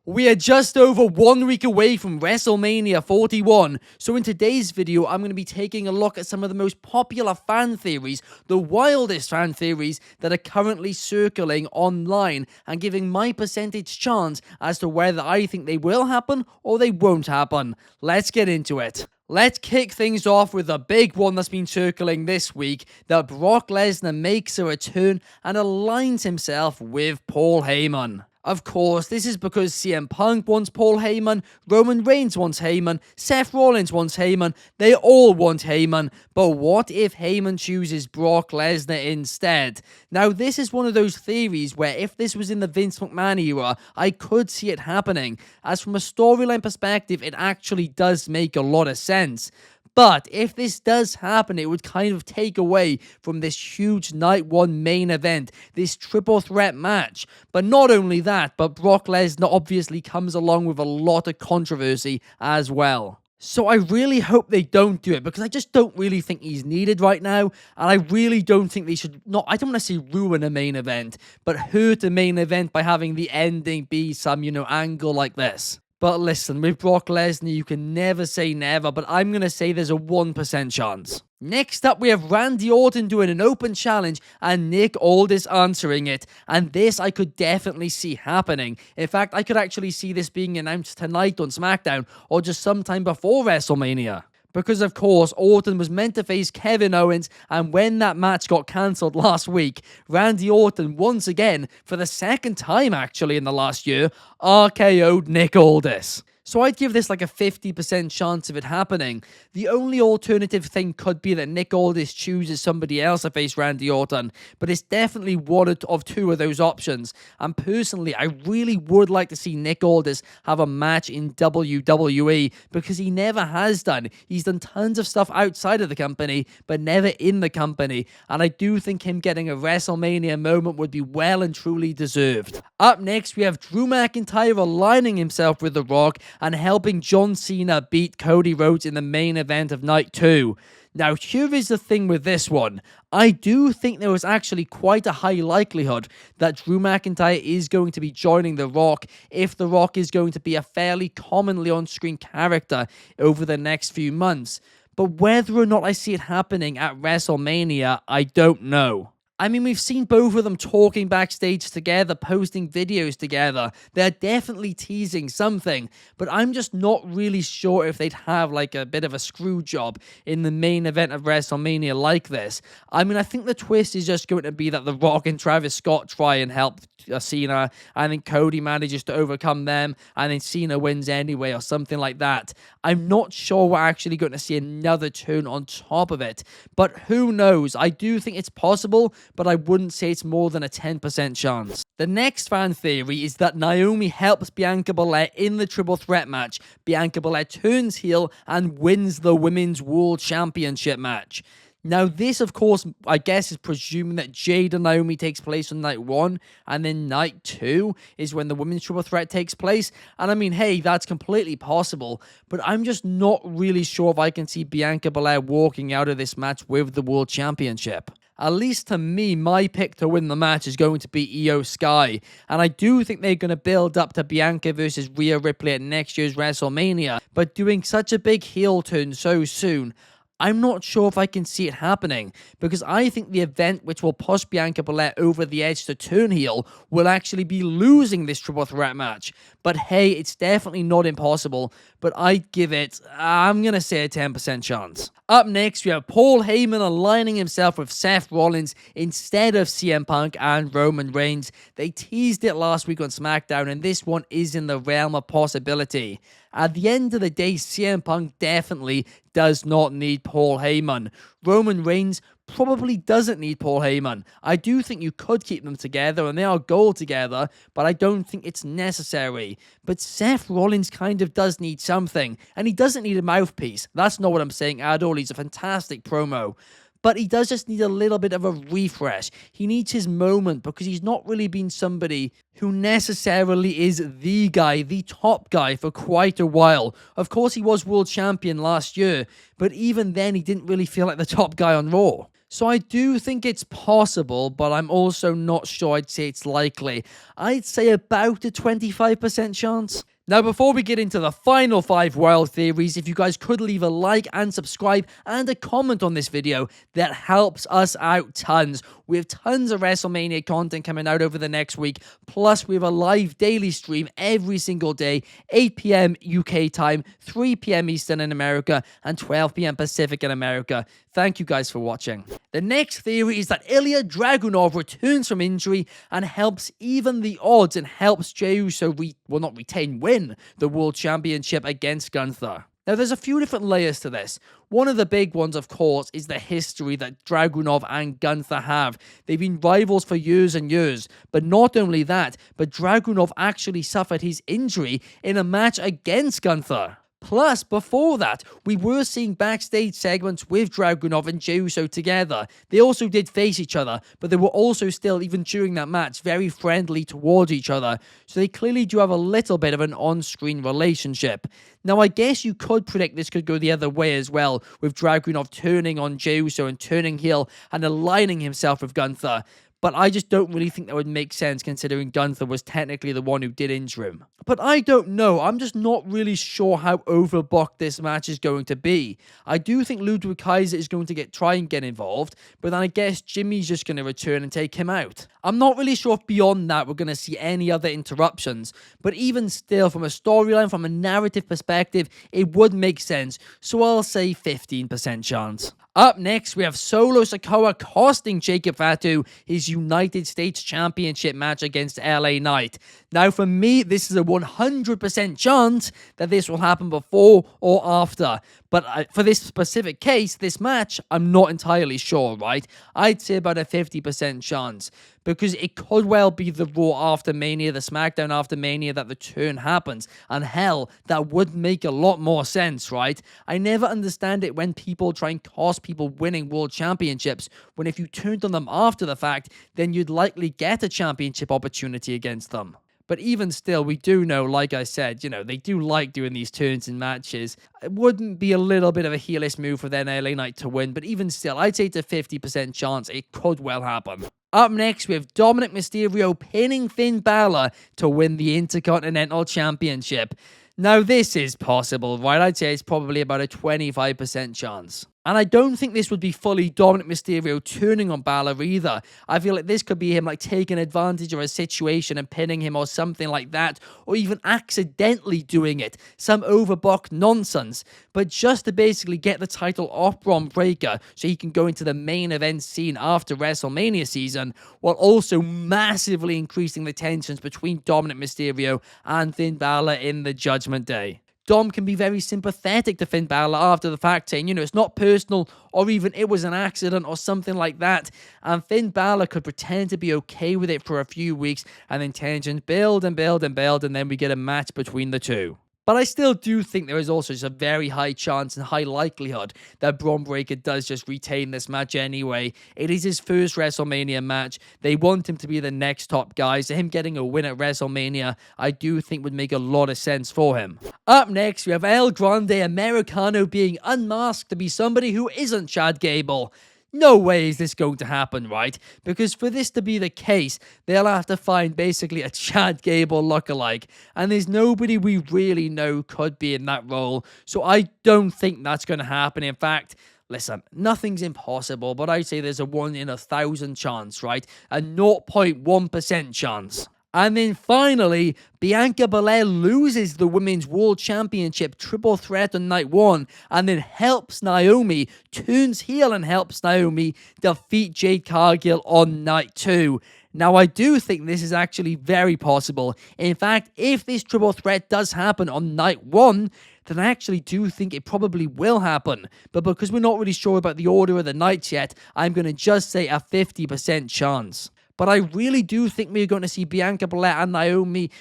We are just over 1 week away from WrestleMania 41, so in today's video I'm going to be taking a look at some of the most popular fan theories, the wildest fan theories that are currently circling online, and giving my percentage chance as to whether I think they will happen or they won't happen. Let's get into it. Let's kick things off with a big one that's been circling this week, that Brock Lesnar makes a return and aligns himself with Paul Heyman. Of course, this is because CM Punk wants Paul Heyman, Roman Reigns wants Heyman, Seth Rollins wants Heyman, they all want Heyman, but what if Heyman chooses Brock Lesnar instead? Now, this is one of those theories where if this was in the Vince McMahon era, I could see it happening, as from a storyline perspective, it actually does make a lot of sense. But if this does happen, it would kind of take away from this huge night one main event, this triple threat match. But not only that, but Brock Lesnar obviously comes along with a lot of controversy as well. So I really hope they don't do it, because I just don't really think he's needed right now, and I really don't think they should, I don't want to say ruin a main event, but hurt a main event by having the ending be some, angle like this. But listen, with Brock Lesnar, you can never say never, but I'm going to say there's a 1% chance. Next up, we have Randy Orton doing an open challenge and Nick Aldis answering it. And this I could definitely see happening. In fact, I could actually see this being announced tonight on SmackDown or just sometime before WrestleMania. Because, of course, Orton was meant to face Kevin Owens, and when that match got cancelled last week, Randy Orton, once again, for the second time actually in the last year, RKO'd Nick Aldis. So I'd give this like a 50% chance of it happening. The only alternative thing could be that Nick Aldis chooses somebody else to face Randy Orton, but it's definitely one of two of those options. And personally, I really would like to see Nick Aldis have a match in WWE, because he never has done. He's done tons of stuff outside of the company, but never in the company. And I do think him getting a WrestleMania moment would be well and truly deserved. Up next, we have Drew McIntyre aligning himself with The Rock and helping John Cena beat Cody Rhodes in the main event of night 2. Now, here is the thing with this one. I do think there was actually quite a high likelihood that Drew McIntyre is going to be joining The Rock if The Rock is going to be a fairly commonly on-screen character over the next few months. But whether or not I see it happening at WrestleMania, I don't know. I mean, we've seen both of them talking backstage together, posting videos together. They're definitely teasing something, but I'm just not really sure if they'd have like a bit of a screw job in the main event of WrestleMania like this. I mean, I think the twist is just going to be that The Rock and Travis Scott try and help Cena, and then Cody manages to overcome them, and then Cena wins anyway, or something like that. I'm not sure we're actually going to see another turn on top of it, but who knows? I do think it's possible, but I wouldn't say it's more than a 10% chance. The next fan theory is that Naomi helps Bianca Belair in the triple threat match. Bianca Belair turns heel and wins the Women's World Championship match. Now, this, of course, I guess is presuming that Jade and Naomi takes place on night 1, and then night 2 is when the women's triple threat takes place. And I mean, hey, that's completely possible, but I'm just not really sure if I can see Bianca Belair walking out of this match with the World Championship. At least to me, my pick to win the match is going to be Io Sky, and I do think they're going to build up to Bianca versus Rhea Ripley at next year's WrestleMania, but doing such a big heel turn so soon, I'm not sure if I can see it happening, because I think the event which will push Bianca Belair over the edge to turn heel will actually be losing this triple threat match. But hey, it's definitely not impossible, but I'd give it, I'm going to say a 10% chance. Up next, we have Paul Heyman aligning himself with Seth Rollins instead of CM Punk and Roman Reigns. They teased it last week on SmackDown, and this one is in the realm of possibility. At the end of the day, CM Punk definitely does not need Paul Heyman. Roman Reigns probably doesn't need Paul Heyman. I do think you could keep them together and they are gold together, but I don't think it's necessary. But Seth Rollins kind of does need something, and he doesn't need a mouthpiece. That's not what I'm saying at all. He's a fantastic promo. But he does just need a little bit of a refresh. He needs his moment, because he's not really been somebody who necessarily is the guy, the top guy for quite a while. Of course, he was world champion last year, but even then he didn't really feel like the top guy on Raw. So I do think it's possible, but I'm also not sure I'd say it's likely. I'd say about a 25% chance. Now, before we get into the final 5 wild theories, if you guys could leave a like and subscribe and a comment on this video, that helps us out tons. We have tons of WrestleMania content coming out over the next week, plus we have a live daily stream every single day, 8 p.m. UK time, 3 p.m. Eastern in America, and 12 p.m. Pacific in America. Thank you guys for watching. The next theory is that Ilya Dragunov returns from injury and helps even the odds and helps Jey Uso win the World Championship against Gunther. Now, there's a few different layers to this. One of the big ones, of course, is the history that Dragunov and Gunther have. They've been rivals for years and years. But not only that, but Dragunov actually suffered his injury in a match against Gunther. Plus, before that, we were seeing backstage segments with Dragunov and Jey Uso together. They also did face each other, but they were also still, even during that match, very friendly towards each other. So they clearly do have a little bit of an on-screen relationship. Now, I guess you could predict this could go the other way as well, with Dragunov turning on Jey Uso and turning heel and aligning himself with Gunther. But I just don't really think that would make sense considering Gunther was technically the one who did injure him. But I don't know. I'm just not really sure how overbooked this match is going to be. I do think Ludwig Kaiser is going to try and get involved, but then I guess Jimmy's just going to return and take him out. I'm not really sure if beyond that we're going to see any other interruptions, but even still, from a storyline, from a narrative perspective, it would make sense, so I'll say 15% chance. Up next, we have Solo Sikoa costing Jacob Fatu his United States Championship match against LA Knight. Now, for me, this is a 100% chance that this will happen before or after. But for this specific case, this match, I'm not entirely sure, right? I'd say about a 50% chance. Because it could well be the Raw after Mania, the SmackDown after Mania that the turn happens. And hell, that would make a lot more sense, right? I never understand it when people try and cost people winning world championships, when if you turned on them after the fact, then you'd likely get a championship opportunity against them. But even still, we do know, like I said, they do like doing these turns in matches. It wouldn't be a little bit of a heelish move for then LA Knight to win, but even still, I'd say it's a 50% chance it could well happen. Up next, we have Dominik Mysterio pinning Finn Balor to win the Intercontinental Championship. Now, this is possible, right? I'd say it's probably about a 25% chance. And I don't think this would be fully Dominik Mysterio turning on Balor either. I feel like this could be him taking advantage of a situation and pinning him or something like that, or even accidentally doing it. Some overbooked nonsense. But just to basically get the title off Bron Breakker so he can go into the main event scene after WrestleMania season, while also massively increasing the tensions between Dominik Mysterio and Finn Balor in the Judgment Day. Dom can be very sympathetic to Finn Balor after the fact, saying, it's not personal, or even it was an accident or something like that. And Finn Balor could pretend to be okay with it for a few weeks, and then tensions build and build and build, and then we get a match between the two. But I still do think there is also just a very high chance and high likelihood that Bron Breakker does just retain this match anyway. It is his first WrestleMania match. They want him to be the next top guy, so him getting a win at WrestleMania, I do think would make a lot of sense for him. Up next, we have El Grande Americano being unmasked to be somebody who isn't Chad Gable. No way is this going to happen, right? Because for this to be the case, they'll have to find basically a Chad Gable lookalike, and there's nobody we really know could be in that role, so I don't think that's going to happen. In fact, listen, nothing's impossible, but I'd say there's a 1 in 1,000 chance, right? A 0.1% chance. And then finally, Bianca Belair loses the Women's World Championship triple threat on night 1 and then helps Naomi, turns heel and helps Naomi defeat Jade Cargill on night 2. Now, I do think this is actually very possible. In fact, if this triple threat does happen on night 1, then I actually do think it probably will happen. But because we're not really sure about the order of the nights yet, I'm going to just say a 50% chance. But I really do think we're going to see Bianca Belair and Naomi,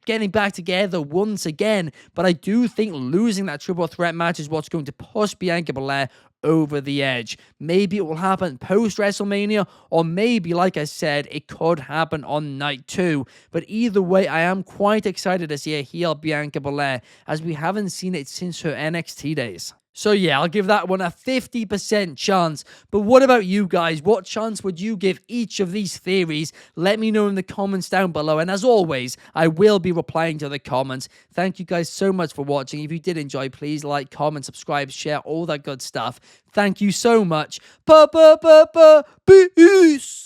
getting back together once again. But I do think losing that triple threat match is what's going to push Bianca Belair over the edge. Maybe it will happen post-WrestleMania, or maybe, like I said, it could happen on night 2. But either way, I am quite excited to see a heel Bianca Belair, as we haven't seen it since her NXT days. So yeah, I'll give that one a 50% chance. But what about you guys? What chance would you give each of these theories? Let me know in the comments down below. And as always, I will be replying to the comments. Thank you guys so much for watching. If you did enjoy, please like, comment, subscribe, share, all that good stuff. Thank you so much. Peace.